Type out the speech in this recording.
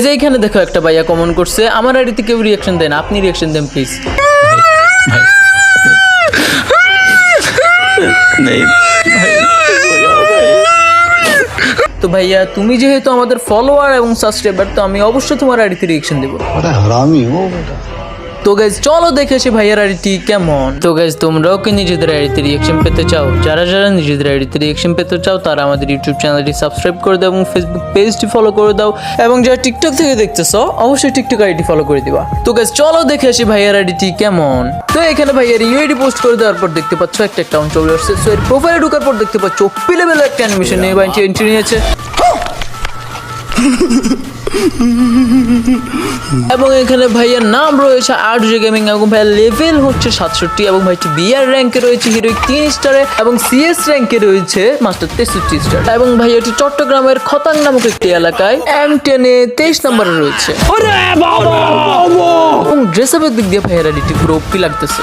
যে এখানে দেখো একটা ভাইয়া কমেন্ট করছে, আমার আইডিতে কেউ রিয়াকশন দেন, আপনি রিয়াকশন দেন প্লিজ। তো ভাইয়া তুমি যেহেতু আমাদের ফলোয়ার এবং সাবস্ক্রাইবার, তো আমি অবশ্যই তোমার আইডিতে রিয়াকশন দেবো। তো গাইজ চলো দেখে আসি ভাইয়ার আইডিটি কেমন। তো গাইজ তোমরাও কি নিজেদের আইডিতে রিয়াকশন পেতে চাও? যারা যারা নিজেদের আইডিতে রিয়াকশন পেতে চাও তারা আমাদের ইউটিউব চ্যানেলটি সাবস্ক্রাইব করে দাও এবং ফেসবুক পেজটি ফলো করে দাও, এবং যারা টিকটক থেকে দেখতেছো অবশ্যই টিকটক আইডি ফলো করে দিবা। তো গাইজ চলো দেখে আসি ভাইয়ার আইডিটি কেমন। তো এখানে ভাইয়ার ইউআইডি পোস্ট করে দেওয়ার পর দেখতে পাচ্ছ একটা অ্যাকাউন্ট চলে আসছে। সো এর প্রোফাইলে ঢোকার পর দেখতে পাচ্ছ ওপি লেভেলের একটা অ্যানিমেশন নিয়ে এন্ট্রি নিয়েছে, এবং এখানে ভাইয়ার নাম রয়েছে আরজে গেমিং, এবং ভাইয়ার লেভেল হচ্ছে 67, এবং ভাইটি বিআর র্যাঙ্কে রয়েছে হিরোইক 3 স্টারে, এবং সিএস র্যাঙ্কে রয়েছে মাস্টার 63 স্টার, এবং ভাইয়াটি চট্টগ্রামের খতাং নামক একটি এলাকায় M10-এ 23 নম্বরে রয়েছে। এবং ড্রেস আপের দিক দিয়ে ভাইয়ার আইডিটি পুরো ওপি লাগতেছে।